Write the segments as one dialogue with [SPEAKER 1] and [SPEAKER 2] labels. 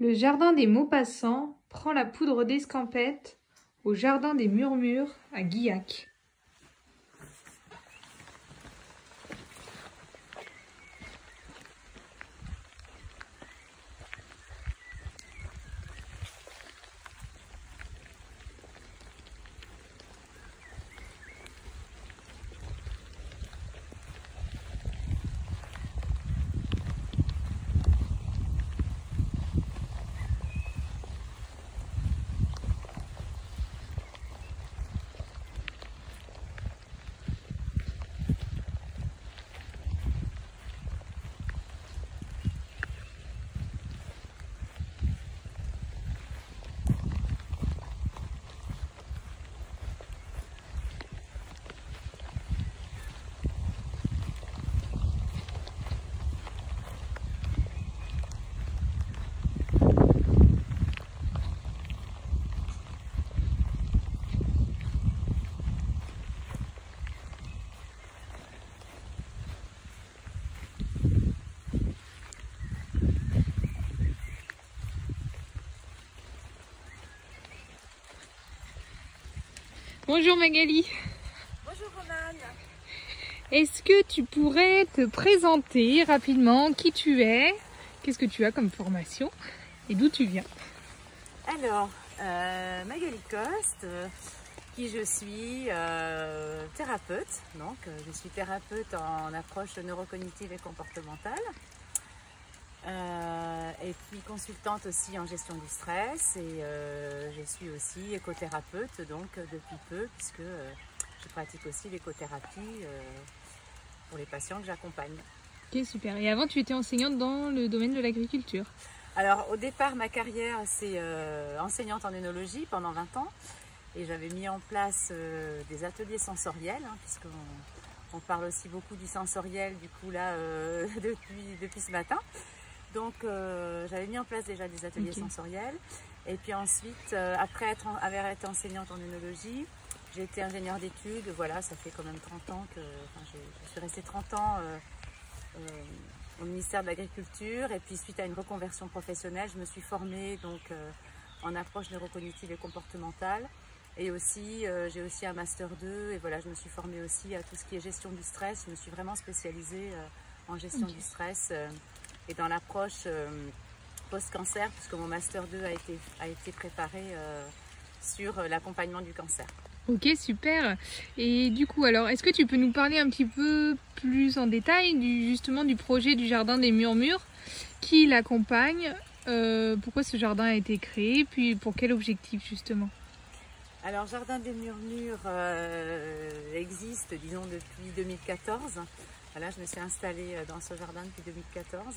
[SPEAKER 1] Le jardin des Maupassants prend la poudre d'escampette au jardin des Murmures à Guillac. Bonjour Magali.
[SPEAKER 2] Bonjour Romane.
[SPEAKER 1] Est-ce que tu pourrais te présenter rapidement qui tu es, qu'est-ce que tu as comme formation et d'où tu viens?
[SPEAKER 2] Alors, Magali Coste, qui je suis thérapeute. Donc, je suis thérapeute en approche neurocognitive et comportementale. Et puis consultante aussi en gestion du stress et je suis aussi écothérapeute donc depuis peu puisque je pratique aussi l'écothérapie pour les patients que j'accompagne.
[SPEAKER 1] Ok, super. Et avant tu étais enseignante dans le domaine de l'agriculture?
[SPEAKER 2] Alors au départ ma carrière c'est enseignante en œnologie pendant 20 ans et j'avais mis en place des ateliers sensoriels hein, puisqu'on parle aussi beaucoup du sensoriel du coup là depuis ce matin. Donc j'avais mis en place déjà des ateliers sensoriels et puis ensuite après avoir été enseignante en œnologie, j'ai été ingénieure d'études, voilà ça fait quand même 30 ans que je suis restée 30 ans au ministère de l'Agriculture et puis suite à une reconversion professionnelle, je me suis formée donc en approche neurocognitive et comportementale et aussi j'ai aussi un master 2 et voilà je me suis formée aussi à tout ce qui est gestion du stress, je me suis vraiment spécialisée en gestion du stress et dans l'approche post-cancer, puisque mon Master 2 a été préparé sur l'accompagnement du cancer.
[SPEAKER 1] Ok, super. Et du coup, alors, est-ce que tu peux nous parler un petit peu plus en détail justement du projet du Jardin des Murmures, qui l'accompagne, pourquoi ce jardin a été créé, puis pour quel objectif justement?
[SPEAKER 2] Alors, Jardin des Murmures existe, disons, depuis 2014. Voilà, je me suis installée dans ce jardin depuis 2014.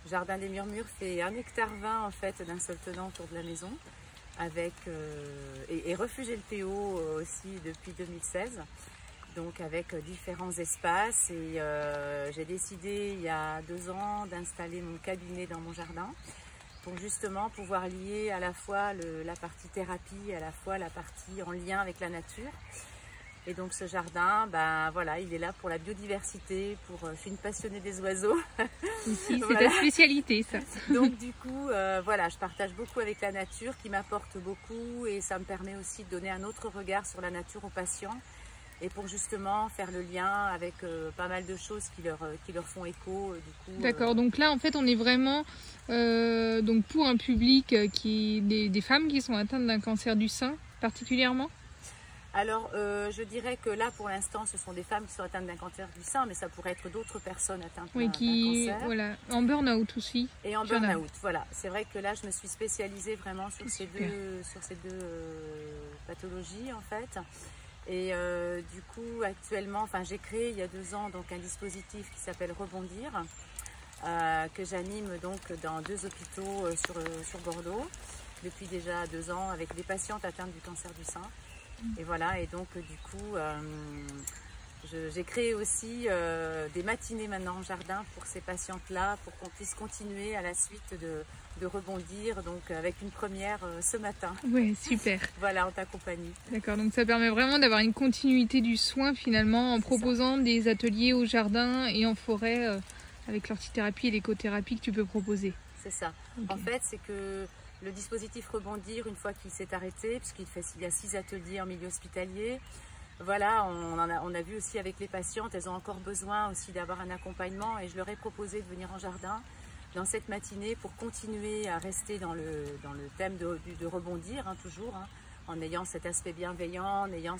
[SPEAKER 2] Le Jardin des Murmures fait 1,20 hectare en fait d'un seul tenant autour de la maison, avec et Refuge LPO aussi depuis 2016. Donc avec différents espaces et j'ai décidé il y a 2 ans d'installer mon cabinet dans mon jardin pour justement pouvoir lier à la fois la partie thérapie, à la fois la partie en lien avec la nature. Et donc ce jardin, ben voilà, il est là pour la biodiversité, je suis une passionnée des oiseaux.
[SPEAKER 1] Ici, c'est ta spécialité ça.
[SPEAKER 2] Donc du coup, voilà, je partage beaucoup avec la nature qui m'apporte beaucoup et ça me permet aussi de donner un autre regard sur la nature aux patients et pour justement faire le lien avec pas mal de choses qui leur font écho.
[SPEAKER 1] D'accord, donc là en fait on est vraiment donc pour un public des femmes qui sont atteintes d'un cancer du sein particulièrement?
[SPEAKER 2] Alors, je dirais que là, pour l'instant, ce sont des femmes qui sont atteintes d'un cancer du sein, mais ça pourrait être d'autres personnes atteintes d'un cancer.
[SPEAKER 1] Voilà, en burn-out aussi.
[SPEAKER 2] Et en burn-out, voilà. C'est vrai que là, je me suis spécialisée vraiment sur ces deux pathologies, en fait. Et du coup, actuellement, enfin, j'ai créé il y a 2 ans donc un dispositif qui s'appelle Rebondir, que j'anime donc dans 2 hôpitaux sur Bordeaux depuis déjà 2 ans avec des patientes atteintes du cancer du sein. Et voilà, et donc du coup, j'ai créé aussi des matinées maintenant en jardin pour ces patientes-là, pour qu'on puisse continuer à la suite de rebondir, donc avec une première ce matin.
[SPEAKER 1] Ouais, super.
[SPEAKER 2] Voilà, en ta compagnie.
[SPEAKER 1] D'accord, donc ça permet vraiment d'avoir une continuité du soin finalement en proposant des ateliers au jardin et en forêt avec l'ortithérapie et l'écothérapie que tu peux proposer.
[SPEAKER 2] c'est ça.
[SPEAKER 1] Ok.
[SPEAKER 2] En fait, c'est que le dispositif Rebondir, une fois qu'il s'est arrêté, puisqu'il y a 6 ateliers en milieu hospitalier, voilà, on a vu aussi avec les patientes, elles ont encore besoin aussi d'avoir un accompagnement et je leur ai proposé de venir en jardin dans cette matinée pour continuer à rester dans le thème de rebondir, hein, toujours, hein, en ayant cet aspect bienveillant, en ayant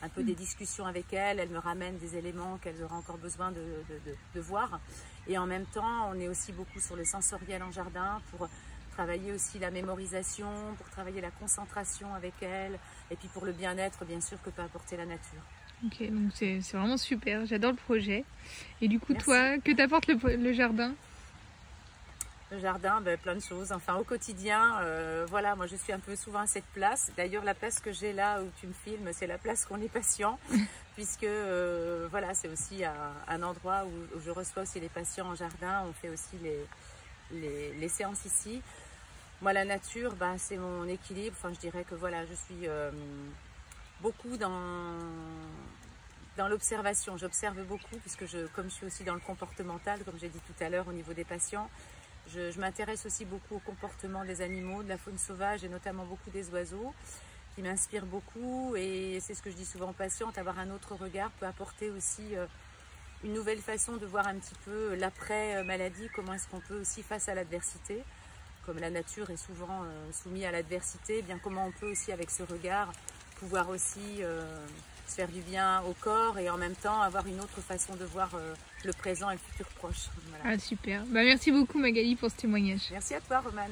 [SPEAKER 2] un peu des discussions avec elles. Elles me ramènent des éléments qu'elles auraient encore besoin de voir. Et en même temps, on est aussi beaucoup sur le sensoriel en jardin pour travailler aussi la mémorisation, pour travailler la concentration avec elles, et puis pour le bien-être, bien sûr, que peut apporter la nature.
[SPEAKER 1] Ok, donc c'est vraiment super, j'adore le projet. Et du coup,
[SPEAKER 2] Merci.
[SPEAKER 1] toi, que t'apporte le jardin?
[SPEAKER 2] Le jardin, ben, plein de choses. Enfin, au quotidien, voilà, moi je suis un peu souvent à cette place. D'ailleurs, la place que j'ai là où tu me filmes, c'est la place qu'on est patient, puisque voilà, c'est aussi un endroit où je reçois aussi les patients en jardin. On fait aussi les séances ici. Moi, la nature, ben, c'est mon équilibre. Enfin, je dirais que voilà, je suis beaucoup dans l'observation. J'observe beaucoup, puisque comme je suis aussi dans le comportemental, comme j'ai dit tout à l'heure au niveau des patients, je m'intéresse aussi beaucoup au comportement des animaux, de la faune sauvage et notamment beaucoup des oiseaux, qui m'inspirent beaucoup. Et c'est ce que je dis souvent aux patientes, avoir un autre regard peut apporter aussi une nouvelle façon de voir un petit peu l'après-maladie, comment est-ce qu'on peut aussi face à l'adversité, comme la nature est souvent soumise à l'adversité, bien comment on peut aussi avec ce regard pouvoir aussi se faire du bien au corps et en même temps avoir une autre façon de voir le présent et le futur proche. Voilà.
[SPEAKER 1] Ah super, bah, merci beaucoup Magali pour ce témoignage.
[SPEAKER 2] Merci à toi Romane.